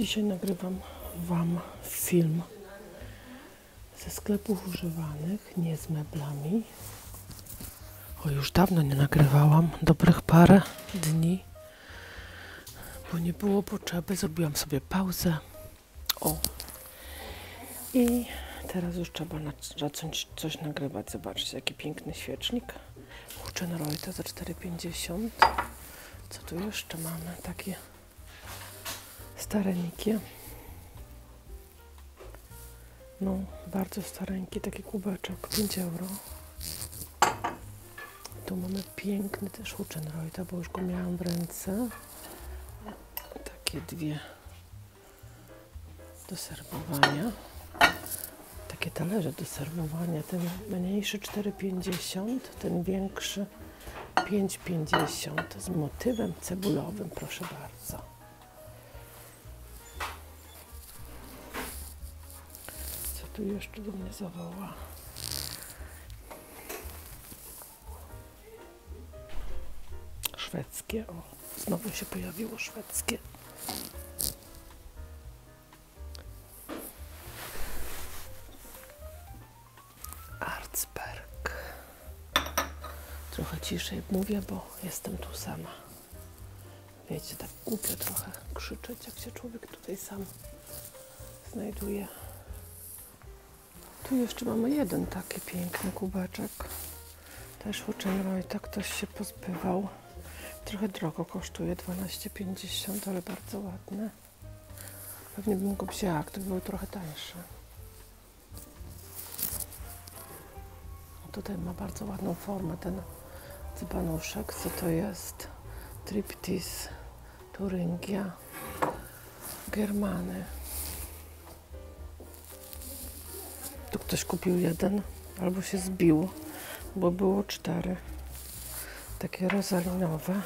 Dzisiaj nagrywam Wam film ze sklepów używanych, nie z meblami. O, już dawno nie nagrywałam, dobrych parę dni, bo nie było potrzeby, zrobiłam sobie pauzę. O, i teraz już trzeba zacząć coś nagrywać. Zobaczcie, jaki piękny świecznik. Huchenreuta za 4,50. Co tu jeszcze mamy? Takie stareńkie. No, bardzo stareńki, taki kubeczek, 5 euro. Tu mamy piękny też Huchenreuta, bo już go miałam w ręce. Takie dwie do serwowania. Takie talerze do serwowania. Ten mniejszy 4,50, ten większy 5,50 z motywem cebulowym, proszę bardzo. Co tu jeszcze do mnie zawoła? Szwedzkie, o, znowu się pojawiło szwedzkie. Arzberg. Trochę ciszej mówię, bo jestem tu sama. Wiecie, tak głupio trochę krzyczeć, jak się człowiek tutaj sam znajduje. Tu jeszcze mamy jeden taki piękny kubeczek. Też Huchenreuta, ktoś się pozbywał. Trochę drogo kosztuje, 12,50, ale bardzo ładne. Pewnie bym go wzięła, gdyby były trochę tańsze. Tutaj ma bardzo ładną formę ten dzbanuszek. Co to jest? Triptyz, Turingia, Germany. Tu ktoś kupił jeden, albo się zbił, bo było 4. Takie rozalinowe.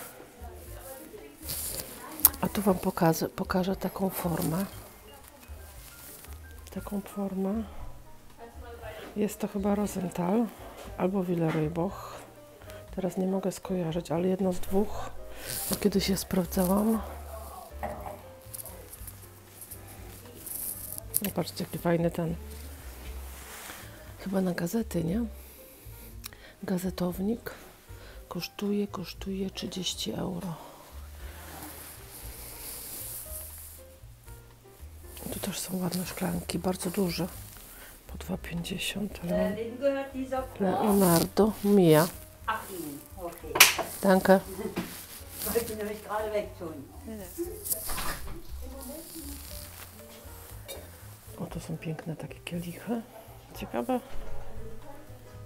A tu Wam pokażę taką formę. Jest to chyba Rosenthal albo Villeroy-Boch. Teraz nie mogę skojarzyć, ale jedno z dwóch. Bo kiedyś je sprawdzałam. Zobaczcie, jaki fajny ten. Chyba na gazety, nie? Gazetownik. Kosztuje 30 euro. Tu też są ładne szklanki, bardzo duże. Po 2,50. Leonardo Mia. Danke. O, to są piękne takie kielichy. Ciekawe,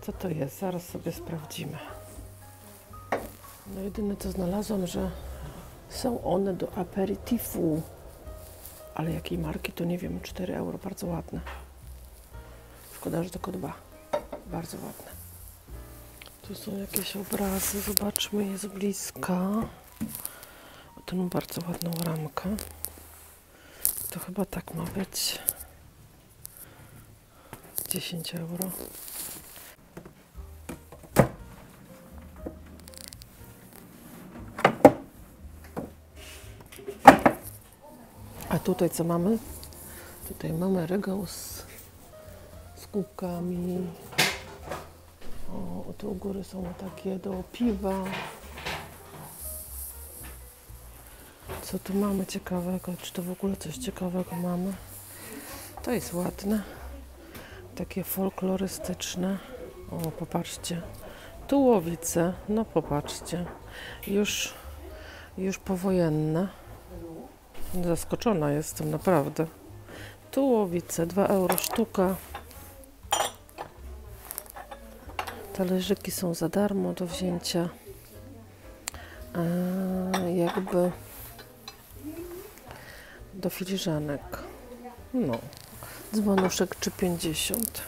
co to jest. Zaraz sobie sprawdzimy. No jedyne co znalazłam, że są one do aperitifu. Ale jakiej marki to nie wiem, 4 euro, bardzo ładne. Szkoda, że tylko 2. Bardzo ładne. Tu są jakieś obrazy, zobaczmy je z bliska. O, ten ma bardzo ładną ramkę. To chyba tak ma być. 10 euro. A tutaj co mamy? Tutaj mamy regał z kubkami. O, tu u góry są takie do piwa. Co tu mamy ciekawego? Czy to w ogóle coś ciekawego mamy? To jest ładne. Takie folklorystyczne. O, popatrzcie. Tułowice. No popatrzcie. Już powojenne. Zaskoczona jestem, naprawdę. Tułowice, 2 euro sztuka. Talerzyki są za darmo do wzięcia. Jakby do filiżanek. No. Dzbanuszek 3,50.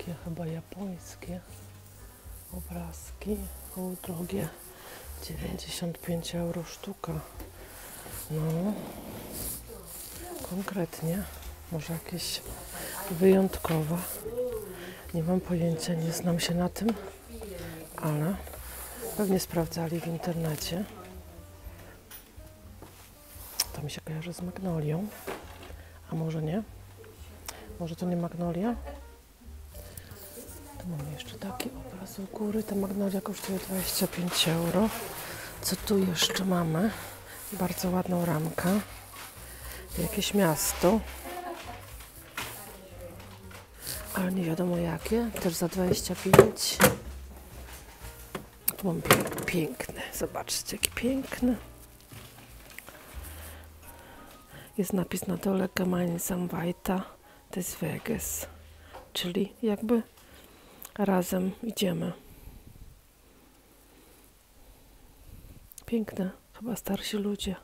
takie chyba japońskie obrazki. O, drogie. 95 euro sztuka. No, konkretnie. Może jakieś wyjątkowe. Nie mam pojęcia, nie znam się na tym, ale pewnie sprawdzali w internecie. To mi się kojarzy z Magnolią. A może nie? Może to nie Magnolia? Tu mamy jeszcze taki obraz u góry. Ta Magnolia kosztuje 25 euro. Co tu jeszcze mamy? Bardzo ładną ramkę. Jakieś miasto. Ale nie wiadomo jakie. Też za 25. Tu mamy piękny. Zobaczcie, jaki piękny. Jest napis na dole Gemeinsam weiter des Weges. Czyli jakby razem idziemy. Piękne. Chyba starsi ludzie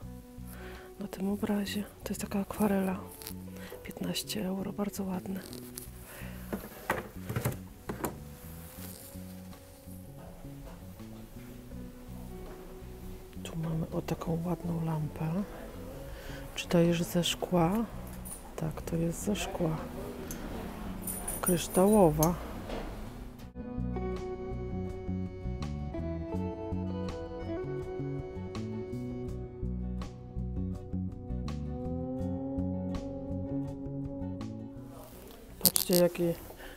na tym obrazie. To jest taka akwarela. 15 euro. Bardzo ładne. Tu mamy o taką ładną lampę. Czy to jest ze szkła? Tak, to jest ze szkła. Kryształowa. Patrzcie,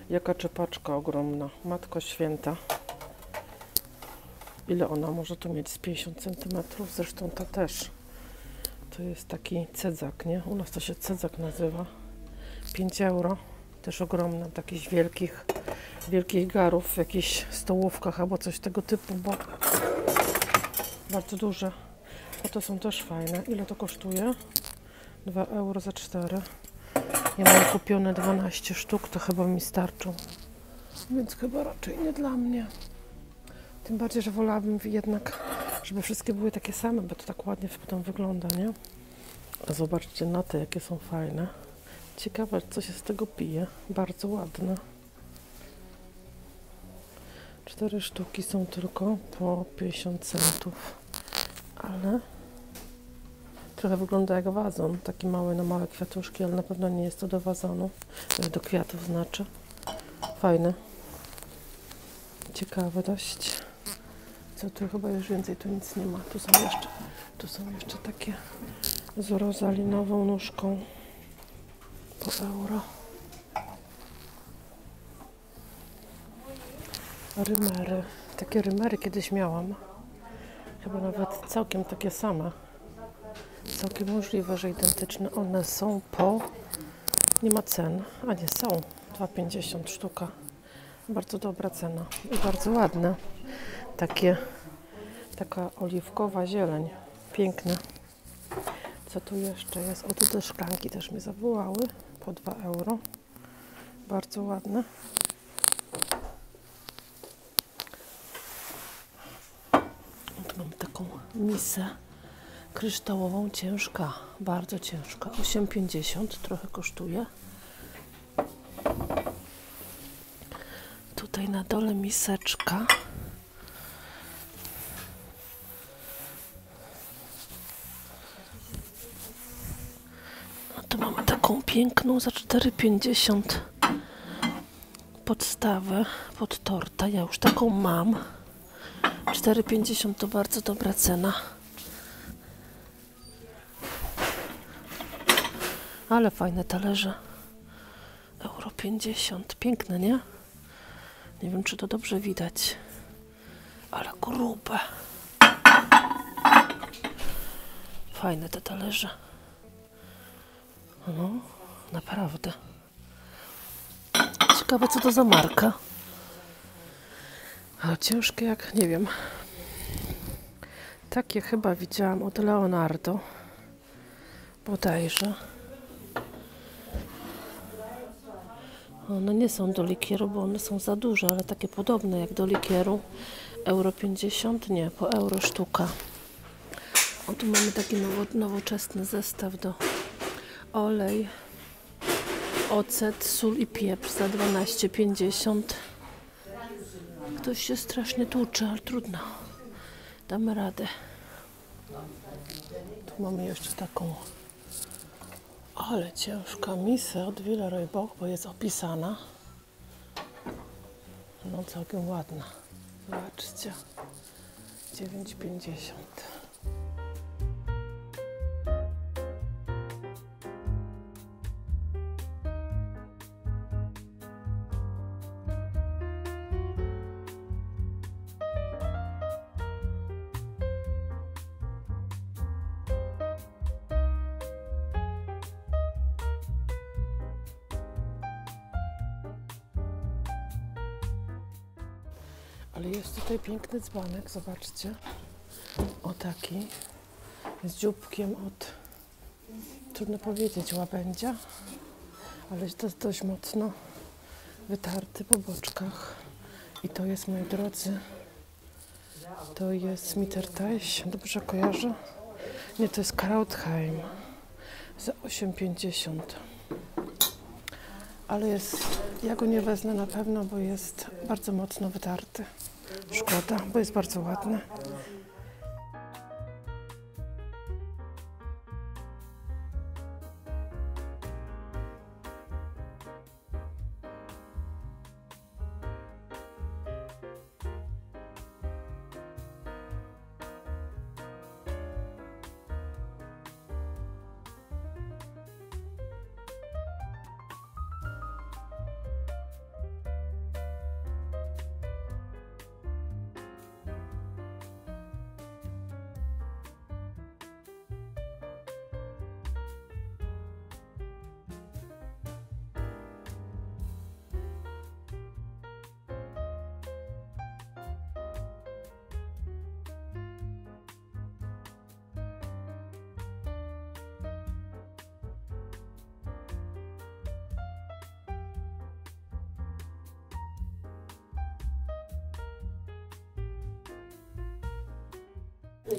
jaka czepaczka ogromna. Matko Święta. Ile ona może tu mieć? Z 50 cm? Zresztą ta też. To jest taki cedzak, nie? U nas to się cedzak nazywa. 5 euro. Też ogromna. Takich wielkich garów w jakichś stołówkach albo coś tego typu, bo bardzo duże. A to są też fajne. Ile to kosztuje? 2 euro za 4. Ja mam kupione 12 sztuk, to chyba mi starczą. Więc chyba raczej nie dla mnie. Tym bardziej, że wolałabym jednak, żeby wszystkie były takie same, bo to tak ładnie potem wygląda, nie? A zobaczcie na te, jakie są fajne. Ciekawe, co się z tego pije. Bardzo ładne. 4 sztuki są tylko po 50 centów. Ale trochę wygląda jak wazon. Taki mały na małe kwiatuszki, ale na pewno nie jest to do wazonu. Do kwiatów znaczy. Fajne. Ciekawe dość. Co tu chyba już więcej, tu nic nie ma. Tu są jeszcze takie z rozalinową nóżką po euro. Rymery. Takie rymery kiedyś miałam. Chyba nawet całkiem takie same. Całkiem możliwe, że identyczne. One są po... Nie ma cen. A nie, są. 2,50 sztuka. Bardzo dobra cena. I bardzo ładne. Taka oliwkowa zieleń. Piękne. Co tu jeszcze jest? O, tu te szklanki też mnie zawołały. Po 2 euro. Bardzo ładne. Tu mam taką misę kryształową, ciężka. Bardzo ciężka. 8,50 trochę kosztuje. Tutaj na dole miseczka. Tu mamy taką piękną za 4,50 podstawę pod torta. Ja już taką mam. 4,50 to bardzo dobra cena. Ale fajne talerze. Euro 50. Piękne, nie? Nie wiem, czy to dobrze widać. Ale grube. Fajne te talerze. No, naprawdę. Ciekawe, co to za marka. Ale ciężkie jak, nie wiem. Takie chyba widziałam od Leonardo. Bodajże. One nie są do likieru, bo one są za duże, ale takie podobne jak do likieru. Euro 50? Nie, po euro sztuka. O, tu mamy taki nowoczesny zestaw do olej. ocet, sól i pieprz za 12,50. Ktoś się strasznie tłucze, ale trudno. Damy radę. Tu mamy jeszcze taką, ale ciężka misę od Villeroy Boch, bo jest opisana. No całkiem ładna. Zobaczcie. 9,50. Ale jest tutaj piękny dzbanek, zobaczcie. O taki. Z dzióbkiem od, trudno powiedzieć, łabędzia. Ale to jest dość mocno wytarty po boczkach. I to jest, moi drodzy, to jest Mitterteich, dobrze kojarzę? Nie, to jest Krautheim za 8,50. Ale jest, ja go nie wezmę na pewno, bo jest bardzo mocno wytarty. Szkoda, bo jest bardzo ładny.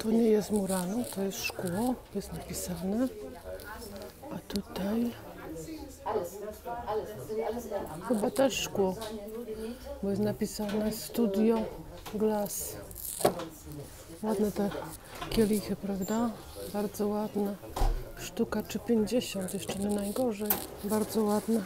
To nie jest murano, to jest szkło, jest napisane. A tutaj chyba też szkło, bo jest napisane Studio Glass. Ładne te kielichy, prawda? Bardzo ładne. Sztuka czy 50, jeszcze nie najgorzej. Bardzo ładne.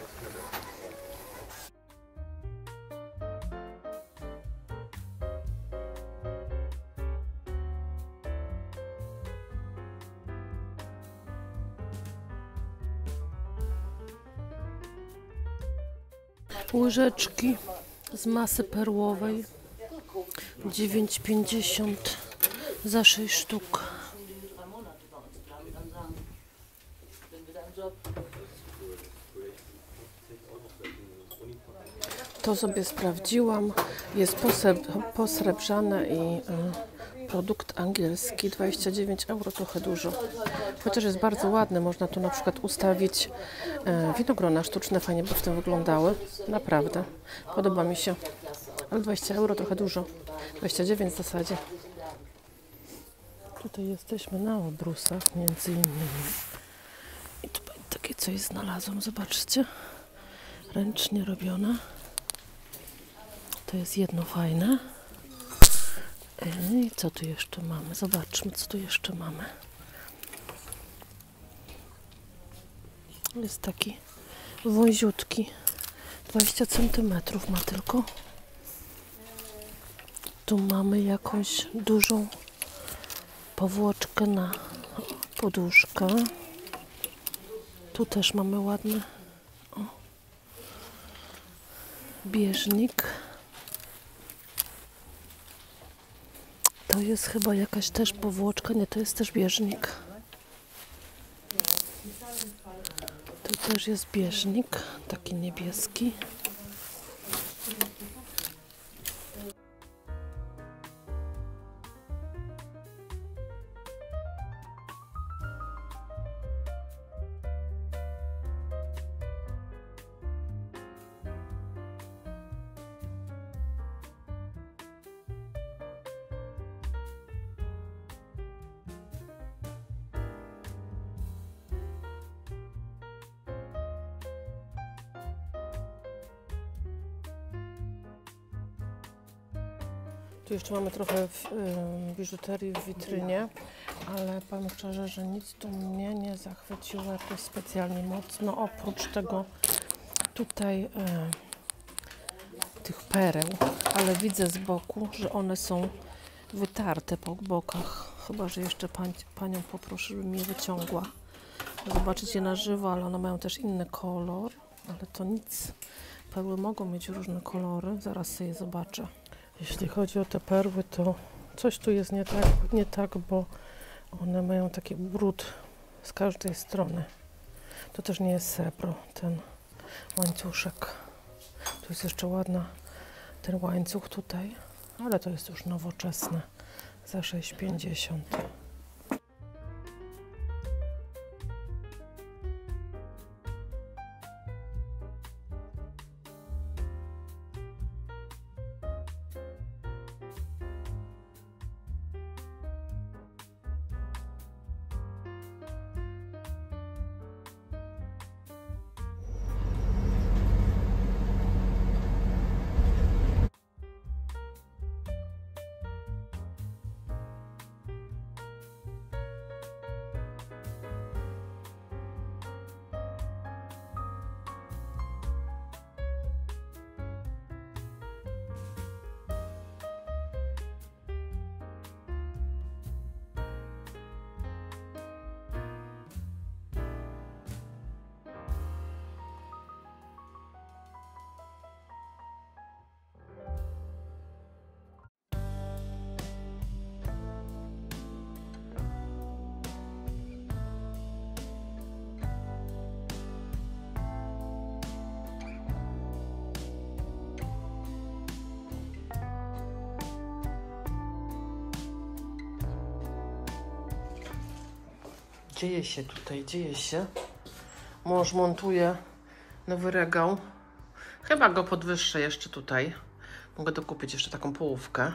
Łyżeczki z masy perłowej 9,50 za 6 sztuk. To sobie sprawdziłam. Jest posrebrzane i produkt angielski. 29 euro, trochę dużo. Chociaż jest bardzo ładny. Można tu na przykład ustawić winogrona sztuczne. Fajnie by w tym wyglądały. Naprawdę. Podoba mi się. Ale 20 euro trochę dużo. 29 w zasadzie. Tutaj jesteśmy na obrusach między innymi. I tutaj takie coś znalazłam. Zobaczcie. Ręcznie robione. To jest jedno fajne. I co tu jeszcze mamy? Zobaczmy, co tu jeszcze mamy. Jest taki wąziutki. 20 cm ma tylko. Tu mamy jakąś dużą powłoczkę na poduszkę. Tu też mamy ładny bieżnik. To jest chyba jakaś też powłoczka. Nie, to jest też bieżnik. Tu też jest bieżnik, taki niebieski. Tu jeszcze mamy trochę biżuterii w witrynie, ale powiem szczerze, że nic tu mnie nie zachwyciło jakoś specjalnie mocno, oprócz tego tutaj tych pereł, ale widzę z boku, że one są wytarte po bokach. Chyba że jeszcze panią poproszę, żeby mi je wyciągła. Zobaczyć je na żywo, ale one mają też inny kolor, ale to nic. Perły mogą mieć różne kolory, zaraz sobie je zobaczę. Jeśli chodzi o te perły, to coś tu jest nie tak, bo one mają taki brud z każdej strony. To też nie jest srebro, ten łańcuszek. Tu jest jeszcze ładna ten łańcuch tutaj, ale to jest już nowoczesne za 6,50. Dzieje się tutaj, dzieje się. Mąż montuje nowy regał. Chyba go podwyższę jeszcze tutaj. Mogę dokupić jeszcze taką połówkę.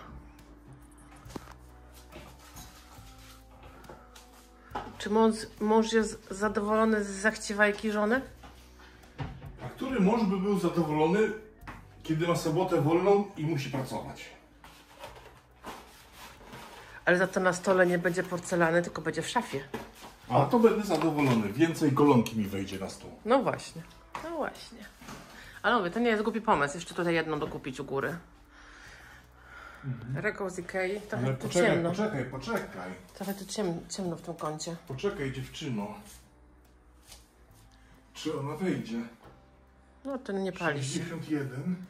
Czy mąż jest zadowolony z zachciewajki żony? A który mąż by był zadowolony, kiedy ma sobotę wolną i musi pracować? Ale za to na stole nie będzie porcelany, tylko będzie w szafie. A to będę zadowolony. Więcej golonki mi wejdzie na stół. No właśnie, no właśnie. Ale mówię, to nie jest głupi pomysł. Jeszcze tutaj jedną dokupić u góry. Regał z Ikei. Trochę Ale tu poczekaj, ciemno. poczekaj. Trochę tu ciemno w tym kącie. Poczekaj, dziewczyno. Czy ona wejdzie? No to nie pali się. 61.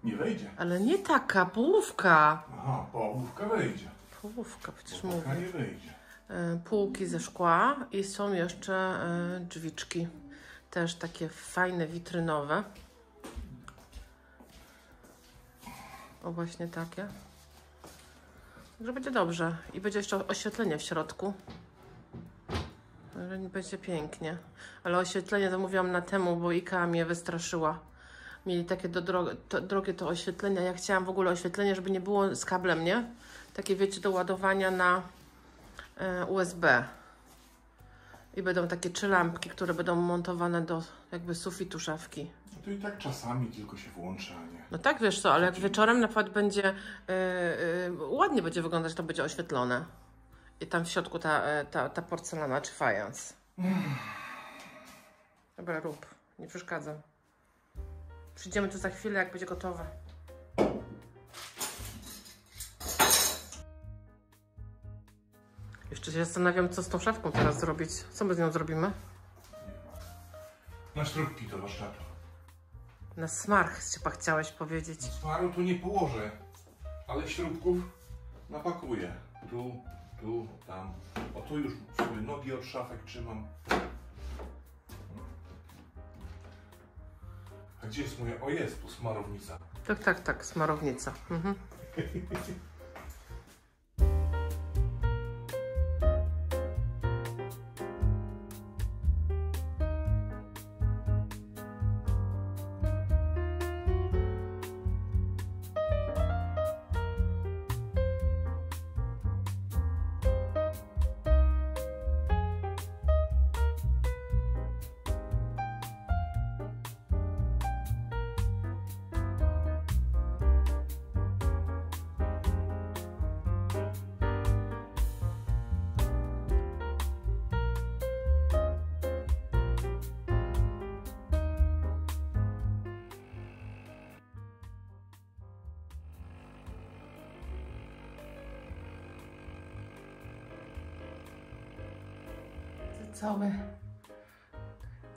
Nie wejdzie. Ale nie taka, połówka. Aha, połówka wejdzie. Połówka, przecież Połówka mówię. nie wejdzie. Półki ze szkła i są jeszcze drzwiczki. Też takie fajne, witrynowe. O, właśnie takie. Także będzie dobrze. I będzie jeszcze oświetlenie w środku. Także będzie pięknie. Ale oświetlenie zamówiłam na temu, bo Ikea mnie wystraszyła. Mieli takie drogie to oświetlenia. Ja chciałam w ogóle oświetlenie, żeby nie było z kablem, nie? Takie, wiecie, do ładowania na USB. I będą takie 3 lampki, które będą montowane do jakby sufitu szafki. No to i tak czasami tylko się włącza, a nie? No tak, wiesz co, ale jak wieczorem na przykład będzie ładnie będzie wyglądać, to będzie oświetlone. I tam w środku ta porcelana czy fajans. Dobra, rób. Nie przeszkadzam. Przyjdziemy tu za chwilę, jak będzie gotowe. Jeszcze się zastanawiam, co z tą szafką teraz zrobić. Co my z nią zrobimy? Na śrubki do warsztatu. Na smarch chyba chciałeś powiedzieć. Smaru tu nie położę, ale śrubków napakuję. Tu, tam. O, tu już sobie nogi od szafek trzymam. A gdzie jest moja... O, jest tu smarownica. Tak, smarownica. Mhm.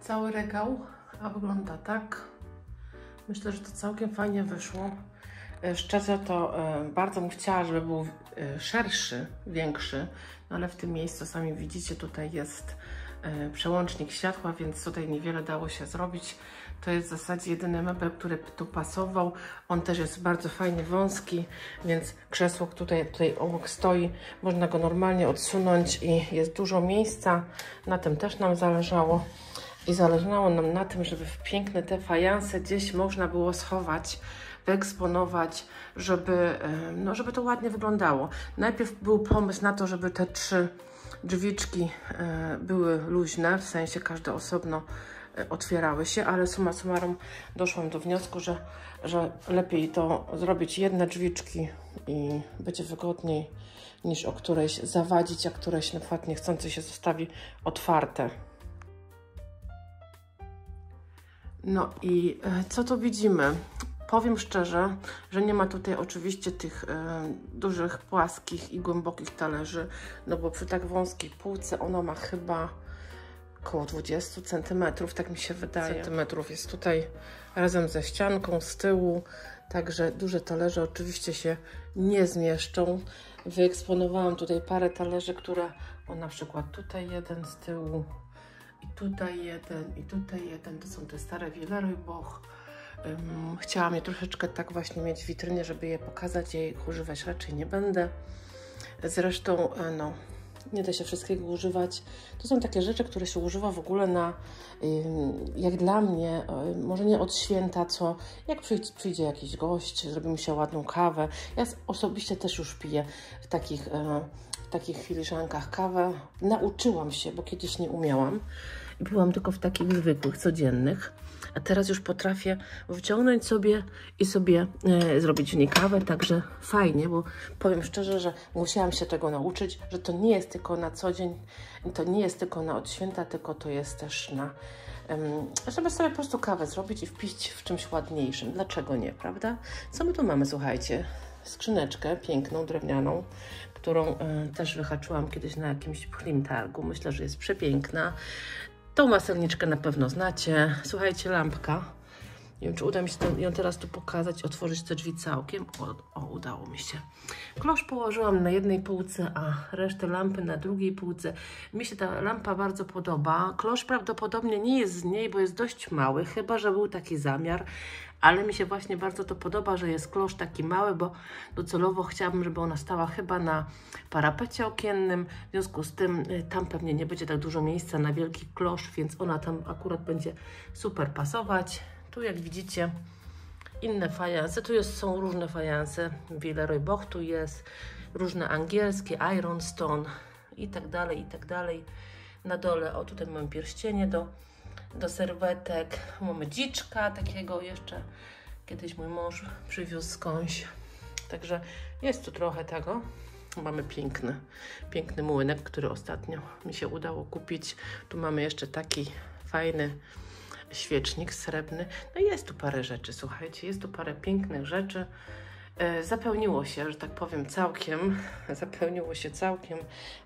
cały regał, a wygląda tak. Myślę, że to całkiem fajnie wyszło. Szczerze to bardzo bym chciała, żeby był szerszy, większy, no ale w tym miejscu sami widzicie, tutaj jest przełącznik światła, więc tutaj niewiele dało się zrobić. To jest w zasadzie jedyny mebel, który tu pasował. On też jest bardzo fajnie wąski, więc krzesło, które tutaj obok stoi, można go normalnie odsunąć i jest dużo miejsca. Na tym też nam zależało. I zależało nam na tym, żeby w piękne te fajanse gdzieś można było schować, wyeksponować, żeby to ładnie wyglądało. Najpierw był pomysł na to, żeby te 3 drzwiczki były luźne, w sensie każde osobno otwierały się, ale summa summarum doszłam do wniosku, że lepiej to zrobić jedne drzwiczki i będzie wygodniej niż o którejś zawadzić, a któreś na przykład niechcący się zostawi otwarte. No i co tu widzimy? Powiem szczerze, że nie ma tutaj oczywiście tych dużych, płaskich i głębokich talerzy, no bo przy tak wąskiej półce ona ma chyba około 20 cm, tak mi się wydaje. Centymetrów jest tutaj razem ze ścianką z tyłu, także duże talerze oczywiście się nie zmieszczą. Wyeksponowałam tutaj parę talerzy, które, na przykład tutaj jeden z tyłu, i tutaj jeden, to są te stare Villeroy Boch. Chciałam je troszeczkę tak właśnie mieć w witrynie, żeby je pokazać, ja ich używać raczej nie będę. Zresztą, no, nie da się wszystkiego używać. To są takie rzeczy, które się używa w ogóle na, jak dla mnie, może nie od święta, co jak przyjdzie jakiś gość, zrobi mi się ładną kawę. Ja osobiście też już piję w takich filiżankach kawę. Nauczyłam się, bo kiedyś nie umiałam. I piłam tylko w takich zwykłych, codziennych. A teraz już potrafię wciągnąć sobie i zrobić w niej kawę, także fajnie, bo powiem szczerze, że musiałam się tego nauczyć, że to nie jest tylko na co dzień, to nie jest tylko na od święta, tylko to jest też na, żeby sobie po prostu kawę zrobić i wpić w czymś ładniejszym. Dlaczego nie, prawda? Co my tu mamy, słuchajcie? Skrzyneczkę piękną, drewnianą, którą też wyhaczyłam kiedyś na jakimś pchlim targu. Myślę, że jest przepiękna. Tą maselniczkę na pewno znacie. Słuchajcie, lampka. Nie wiem, czy uda mi się ją teraz tu pokazać, otworzyć te drzwi całkiem. O, udało mi się. Klosz położyłam na jednej półce, a resztę lampy na drugiej półce. Mi się ta lampa bardzo podoba. Klosz prawdopodobnie nie jest z niej, bo jest dość mały, chyba że był taki zamiar. Ale mi się właśnie bardzo to podoba, że jest klosz taki mały, bo docelowo chciałabym, żeby ona stała chyba na parapecie okiennym. W związku z tym tam pewnie nie będzie tak dużo miejsca na wielki klosz, więc ona tam akurat będzie super pasować. Tu jak widzicie inne fajanse, są różne fajanse, Villeroy Boch tu jest, różne angielskie, Ironstone i tak dalej, i tak dalej. Na dole, o tutaj mamy pierścienie do serwetek, mamy dziczka takiego jeszcze, kiedyś mój mąż przywiózł skądś, także jest tu trochę tego. Mamy piękny młynek, który ostatnio mi się udało kupić. Tu mamy jeszcze taki fajny świecznik srebrny. No jest tu parę rzeczy, słuchajcie, jest tu parę pięknych rzeczy. Zapełniło się, że tak powiem, zapełniło się całkiem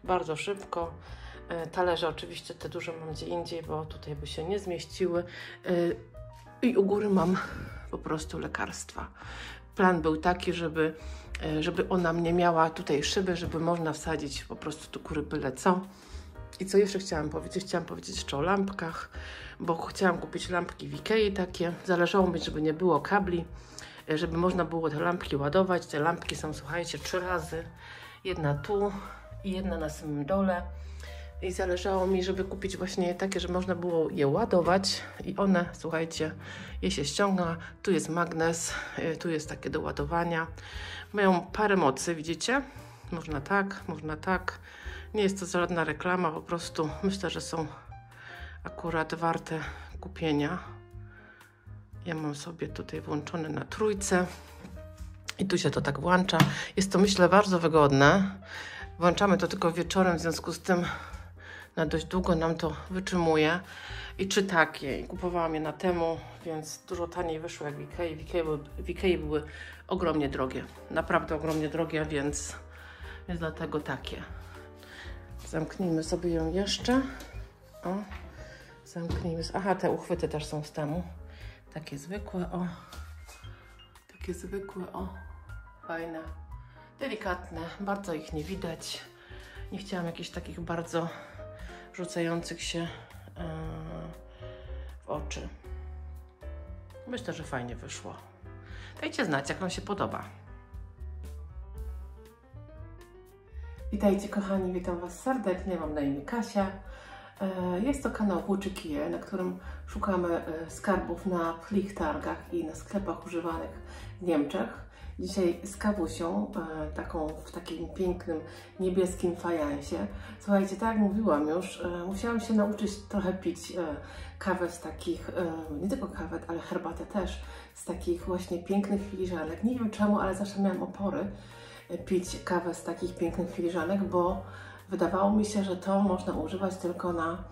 bardzo szybko. Talerze oczywiście te duże mam gdzie indziej, bo tutaj by się nie zmieściły. I u góry mam po prostu lekarstwa. Plan był taki, żeby ona nie miała tutaj szyby, żeby można wsadzić po prostu do góry byle co. I co jeszcze chciałam powiedzieć? Chciałam powiedzieć jeszcze o lampkach, bo chciałam kupić lampki w Ikei takie. Zależało mi, żeby nie było kabli, żeby można było te lampki ładować. Te lampki są, słuchajcie, 3 razy. Jedna tu i jedna na samym dole. I zależało mi, żeby kupić właśnie takie, że można było je ładować i one, słuchajcie, je się ściąga. Tu jest magnes, tu jest takie do ładowania. Mają parę mocy, widzicie? Można tak, można tak. Nie jest to żadna reklama, po prostu myślę, że są akurat warte kupienia. Ja mam sobie tutaj włączone na 3 i tu się to tak włącza. Jest to, myślę, bardzo wygodne. Włączamy to tylko wieczorem, w związku z tym na dość długo nam to wytrzymuje. I 3 takie. I kupowałam je na Temu, więc dużo taniej wyszło jak w Ikei. W Ikei były ogromnie drogie. Naprawdę ogromnie drogie, więc dlatego takie. Zamknijmy sobie ją jeszcze. O, zamknijmy. Aha, te uchwyty też są z temu. Takie zwykłe, o. Takie zwykłe, o. Fajne. Delikatne. Bardzo ich nie widać. Nie chciałam jakichś takich bardzo rzucających się w oczy. Myślę, że fajnie wyszło. Dajcie znać, jak Wam się podoba. Witajcie kochani, witam Was serdecznie, mam na imię Kasia. Jest to kanał Włóczykije, na którym szukamy skarbów na plichtargach i na sklepach używanych w Niemczech. Dzisiaj z kawusią, w takim pięknym niebieskim fajansie. Słuchajcie, tak jak mówiłam już, musiałam się nauczyć trochę pić kawę z takich, nie tylko kawę, ale herbatę też, z takich właśnie pięknych filiżanek. Nie wiem czemu, ale zawsze miałam opory pić kawę z takich pięknych filiżanek, bo wydawało mi się, że to można używać tylko na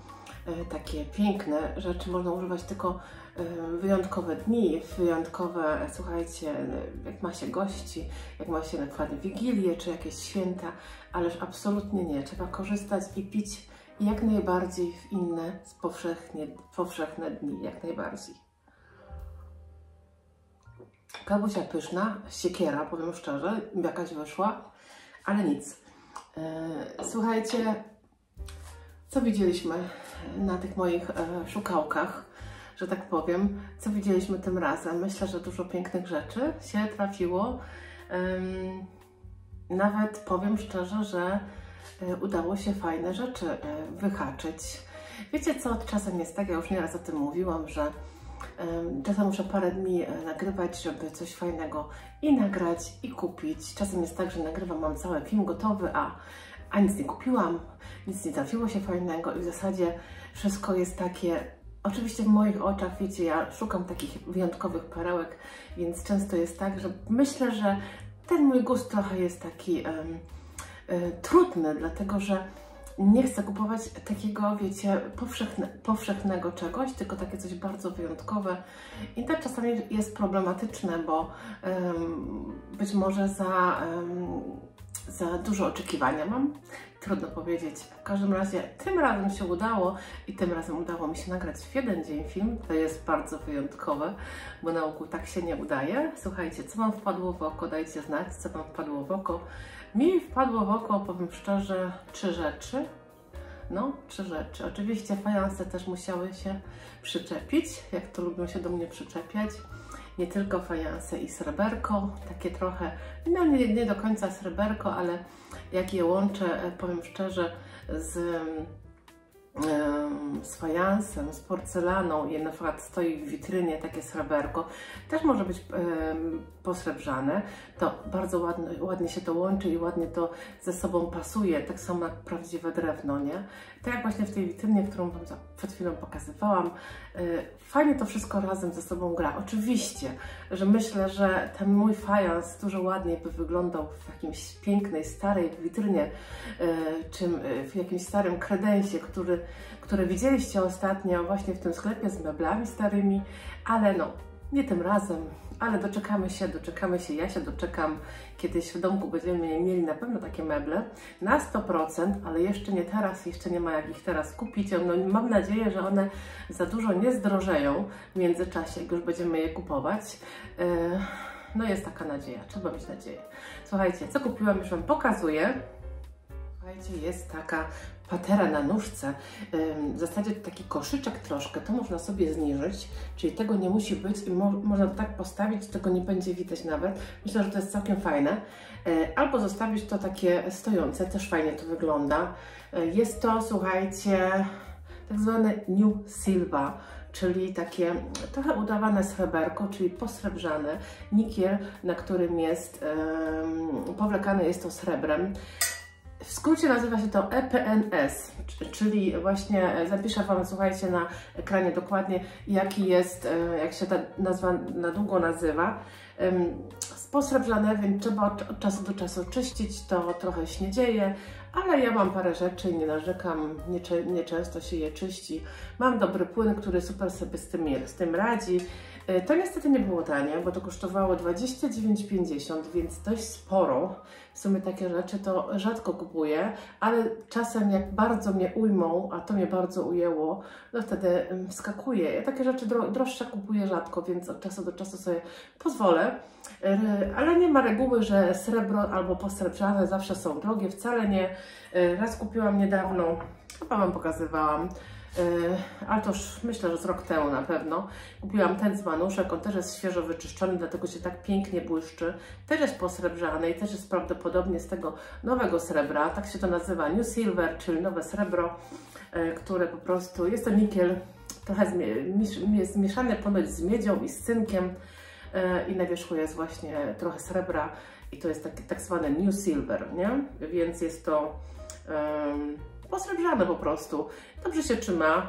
takie piękne rzeczy, można używać tylko wyjątkowe dni, wyjątkowe, słuchajcie, jak ma się gości, jak ma się na przykład Wigilię czy jakieś święta, ależ absolutnie nie. Trzeba korzystać i pić jak najbardziej w inne powszechne dni, jak najbardziej. Kawusia pyszna, siekiera, powiem szczerze, jakaś wyszła, ale nic. Słuchajcie, co widzieliśmy na tych moich szukałkach, że tak powiem, co widzieliśmy tym razem. Myślę, że dużo pięknych rzeczy się trafiło. Nawet powiem szczerze, że udało się fajne rzeczy wyhaczyć. Wiecie co, czasem jest tak, ja już nieraz o tym mówiłam, że czasem muszę parę dni nagrywać, żeby coś fajnego i nagrać, i kupić. Czasem jest tak, że nagrywam, mam cały film gotowy, a nic nie kupiłam, nic nie trafiło się fajnego i w zasadzie wszystko jest takie, oczywiście w moich oczach, wiecie, ja szukam takich wyjątkowych perełek, więc często jest tak, że myślę, że ten mój gust trochę jest taki trudny, dlatego że nie chcę kupować takiego, wiecie, powszechnego czegoś, tylko takie coś bardzo wyjątkowe. I to czasami jest problematyczne, bo być może za dużo oczekiwania mam. Trudno powiedzieć. W każdym razie tym razem się udało i tym razem udało mi się nagrać w jeden dzień film. To jest bardzo wyjątkowe, bo na ogół tak się nie udaje. Słuchajcie, co Wam wpadło w oko? Dajcie znać, co Wam wpadło w oko. Mi wpadło w oko, powiem szczerze, 3 rzeczy. No, 3 rzeczy. Oczywiście fajanse też musiały się przyczepić, jak to lubią się do mnie przyczepiać. Nie tylko fajanse i sreberko, takie trochę, no nie do końca sreberko, ale jak je łączę, powiem szczerze, z fajansem, z porcelaną i na przykład stoi w witrynie takie sreberko, też może być posrebrzane, to bardzo ładnie się to łączy i ładnie to ze sobą pasuje, tak samo jak prawdziwe drewno, nie? Tak jak właśnie w tej witrynie, którą Wam przed chwilą pokazywałam, fajnie to wszystko razem ze sobą gra. Oczywiście, że myślę, że ten mój fajans dużo ładniej by wyglądał w jakiejś pięknej, starej witrynie, czy w jakimś starym kredensie, które widzieliście ostatnio właśnie w tym sklepie z meblami starymi, ale no, nie tym razem, ale doczekamy się, ja się doczekam, kiedyś w domku będziemy mieli na pewno takie meble na 100%, ale jeszcze nie teraz, jeszcze nie ma jak ich teraz kupić. No, mam nadzieję, że one za dużo nie zdrożeją w międzyczasie, jak już będziemy je kupować. No jest taka nadzieja, trzeba mieć nadzieję. Słuchajcie, co kupiłam, już Wam pokazuję. Słuchajcie, jest taka patera na nóżce, w zasadzie taki koszyczek troszkę, to można sobie zniżyć, czyli tego nie musi być i można to tak postawić, tego nie będzie widać nawet. Myślę, że to jest całkiem fajne. Albo zostawić to takie stojące, też fajnie to wygląda. Jest to, słuchajcie, tak zwane New Silver, czyli takie trochę udawane sreberko, czyli posrebrzane, nikiel, na którym jest powlekane jest to srebrem. W skrócie nazywa się to EPNS, czyli właśnie zapiszę Wam, słuchajcie, na ekranie dokładnie jaki jest, jak się ta nazwa na długo nazywa. posrebrzane, więc trzeba od czasu do czasu czyścić, to trochę śniedzieje, ale ja mam parę rzeczy i nie narzekam, nieczęsto się je czyści. Mam dobry płyn, który super sobie z tym radzi. To niestety nie było tanie, bo to kosztowało 29,50, więc dość sporo. W sumie takie rzeczy to rzadko kupuję, ale czasem jak bardzo mnie ujmą, a to mnie bardzo ujęło, no wtedy wskakuję. Ja takie rzeczy droższe kupuję rzadko, więc od czasu do czasu sobie pozwolę. Ale nie ma reguły, że srebro albo posrebrzane zawsze są drogie, wcale nie. Raz kupiłam niedawno, chyba Wam pokazywałam, ale to już myślę, że z rok temu na pewno. Kupiłam ten dzbanuszek, on też jest świeżo wyczyszczony, dlatego się tak pięknie błyszczy. Też jest posrebrzany i też jest prawdopodobnie z tego nowego srebra, tak się to nazywa New Silver, czyli nowe srebro, które po prostu, jest to nikiel, trochę jest zmieszany ponoć z miedzią i z cynkiem i na wierzchu jest właśnie trochę srebra i to jest taki tak zwany New Silver, nie? Więc jest to posrebrzane po prostu. Dobrze się trzyma.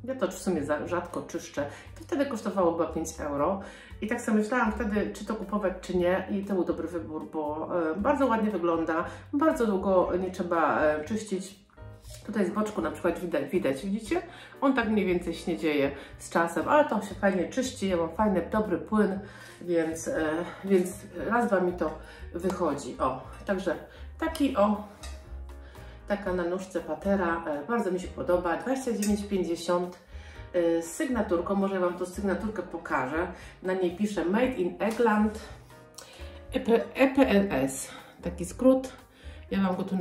Ja to w sumie rzadko czyszczę. To wtedy kosztowało chyba 5 euro. I tak sobie myślałam wtedy, czy to kupować, czy nie. I to był dobry wybór, bo bardzo ładnie wygląda. Bardzo długo nie trzeba czyścić. Tutaj z boczku na przykład widać, widzicie? On tak mniej więcej śniedzieje z czasem, ale to się fajnie czyści. Ja mam fajny, dobry płyn, więc raz, dwa mi to wychodzi. O, także taka na nóżce patera, bardzo mi się podoba, 29,50 z sygnaturką, może Wam tą sygnaturkę pokażę. Na niej pisze Made in England, EPLS, taki skrót. Ja Wam go tu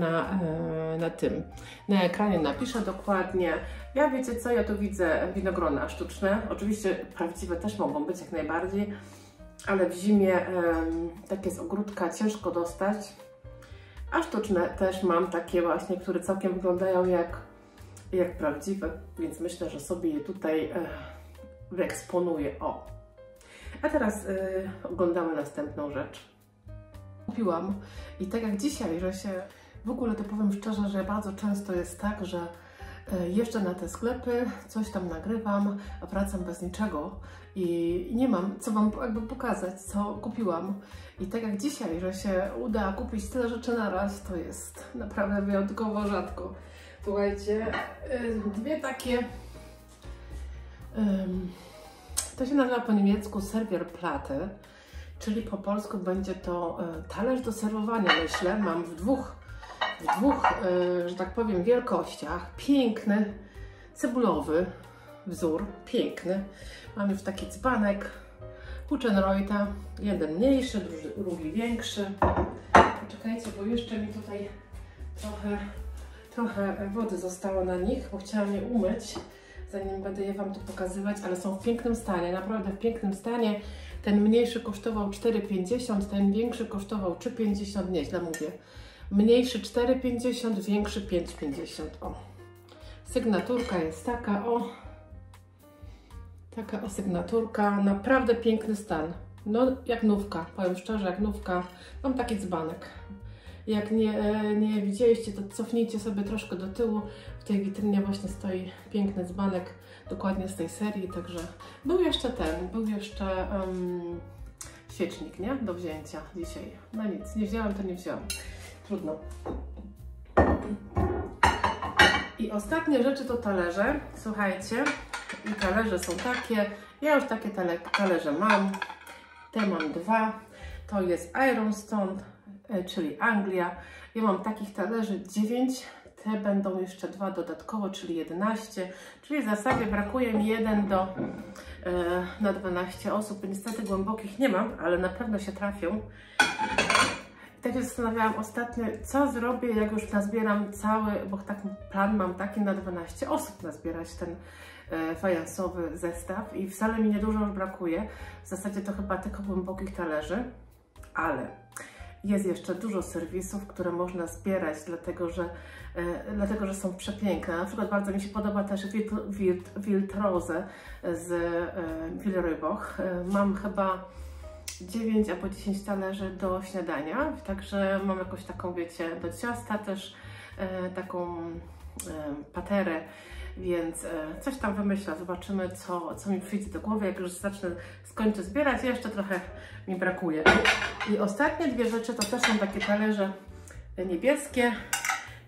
na ekranie napiszę dokładnie. Ja wiecie co, ja tu widzę winogrona sztuczne, oczywiście prawdziwe też mogą być jak najbardziej, ale w zimie takie z ogródka ciężko dostać. A sztuczne też mam takie właśnie, które całkiem wyglądają jak prawdziwe, więc myślę, że sobie je tutaj wyeksponuję. O! A teraz oglądamy następną rzecz. Kupiłam i tak jak dzisiaj, że się w ogóle to powiem szczerze, że bardzo często jest tak, że jeżdżę na te sklepy, coś tam nagrywam, a wracam bez niczego i nie mam co Wam jakby pokazać, co kupiłam. I tak jak dzisiaj, że się uda kupić tyle rzeczy na raz, to jest naprawdę wyjątkowo rzadko. Słuchajcie, dwie takie, to się nazywa po niemiecku Servierplatte, czyli po polsku będzie to talerz do serwowania, myślę. Mam w dwóch, że tak powiem, wielkościach. Piękny, cebulowy wzór, piękny. Mam już taki dzbanek Huchenreuta, jeden mniejszy, drugi większy. Poczekajcie, bo jeszcze mi tutaj trochę wody zostało na nich, bo chciałam je umyć, zanim będę je Wam tu pokazywać, ale są w pięknym stanie, naprawdę w pięknym stanie. Ten mniejszy kosztował 4,50, ten większy kosztował 3,50, nieźle mówię. Mniejszy 4,50, większy 5,50. O, sygnaturka jest taka, taka sygnaturka, naprawdę piękny stan. No jak nówka, powiem szczerze, jak nówka. Mam taki dzbanek. Jak nie widzieliście, to cofnijcie sobie troszkę do tyłu. W tej witrynie właśnie stoi piękny dzbanek, dokładnie z tej serii, także był jeszcze świecznik, nie? Do wzięcia dzisiaj. No nic, nie wzięłam, to nie wzięłam. Trudno. I ostatnie rzeczy to talerze. Słuchajcie, i talerze są takie. Ja już takie talerze mam. Te mam dwa. To jest Ironstone, czyli Anglia. Ja mam takich talerzy 9. Te będą jeszcze 2 dodatkowo, czyli 11. Czyli w zasadzie brakuje mi 1 na 12 osób. Niestety głębokich nie mam, ale na pewno się trafią. I tak się zastanawiałam ostatnio, co zrobię, jak już nazbieram cały, bo tak plan mam taki na 12 osób nazbierać ten fajansowy zestaw i wcale mi niedużo już brakuje. W zasadzie to chyba tylko głębokich talerzy, ale jest jeszcze dużo serwisów, które można zbierać, dlatego że są przepiękne. Na przykład bardzo mi się podoba też Wildrose z Willeroyboch. Mam chyba 9 albo 10 talerzy do śniadania, także mam jakąś taką, wiecie, do ciasta też taką paterę więc coś tam wymyślę, zobaczymy co mi przyjdzie do głowy, jak już skończę zbierać, jeszcze trochę mi brakuje. I ostatnie dwie rzeczy to też są takie talerze niebieskie,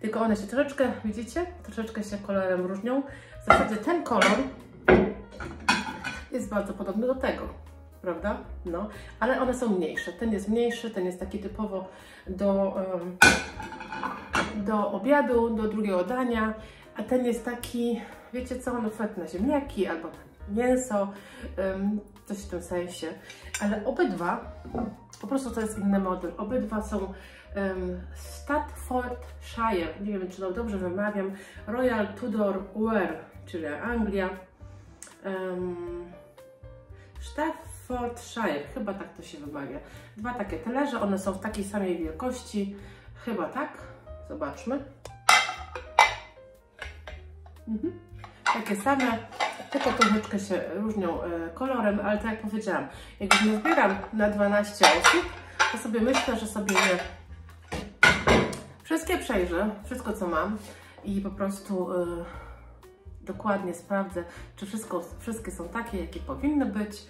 tylko one się troszeczkę, widzicie, troszeczkę się kolorem różnią. W zasadzie ten kolor jest bardzo podobny do tego, prawda? No, ale one są mniejsze. Ten jest mniejszy, ten jest taki typowo do obiadu, do drugiego dania, a ten jest taki, wiecie co, no na ziemniaki albo mięso, coś w tym sensie. Ale obydwa, po prostu to jest inny model, obydwa są Staffordshire, nie wiem czy to dobrze wymawiam, Royal Tudor Ware, czyli Anglia. Staffordshire, chyba tak to się wymawia. Dwa takie talerze, one są w takiej samej wielkości, chyba tak, zobaczmy. Takie same, tylko troszeczkę się różnią kolorem, ale tak jak powiedziałam, jak już nie zbieram na 12 osób, to sobie myślę, że sobie je wszystkie przejrzę, wszystko co mam i po prostu dokładnie sprawdzę, czy wszystkie są takie, jakie powinny być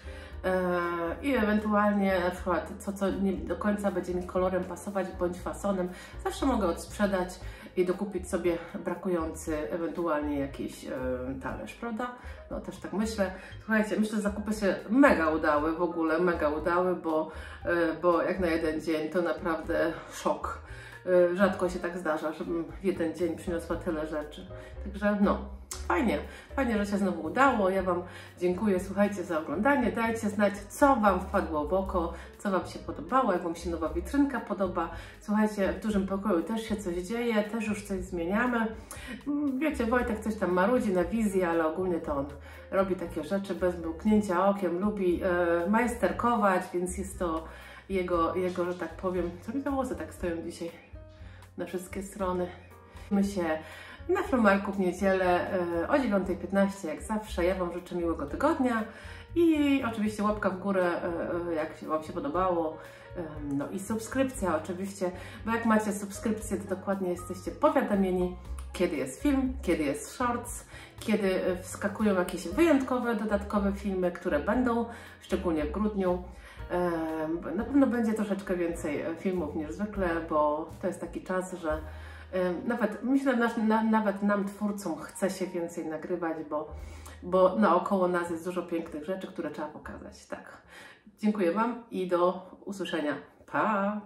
i ewentualnie na przykład co nie do końca będzie mi kolorem pasować bądź fasonem, zawsze mogę odsprzedać i dokupić sobie brakujący ewentualnie jakiś talerz, prawda? No też tak myślę. Słuchajcie, myślę, że zakupy się mega udały, w ogóle mega udały, bo jak na jeden dzień to naprawdę szok. Rzadko się tak zdarza, żebym w jeden dzień przyniosła tyle rzeczy. Także no, fajnie, że się znowu udało. Ja Wam dziękuję, słuchajcie, za oglądanie. Dajcie znać, co Wam wpadło w oko, co Wam się podobało, jak Wam się nowa witrynka podoba. Słuchajcie, w dużym pokoju też się coś dzieje, też już coś zmieniamy. Wiecie, Wojtek coś tam marudzi na wizji, ale ogólnie to on robi takie rzeczy bez mrugnięcia okiem, lubi majsterkować, więc jest to jego, że tak powiem, co mi te włosy tak stoją dzisiaj na wszystkie strony. My się na Flumarku w niedzielę o 9:15 jak zawsze. Ja Wam życzę miłego tygodnia i oczywiście łapka w górę, jak Wam się podobało. No i subskrypcja oczywiście, bo jak macie subskrypcję, to dokładnie jesteście powiadomieni, kiedy jest film, kiedy jest shorts, kiedy wskakują jakieś wyjątkowe, dodatkowe filmy, które będą, szczególnie w grudniu. Na pewno będzie troszeczkę więcej filmów niż zwykle, bo to jest taki czas, że nawet myślę, nawet nam twórcom chce się więcej nagrywać, bo naokoło nas jest dużo pięknych rzeczy, które trzeba pokazać. Tak. Dziękuję Wam i do usłyszenia. Pa!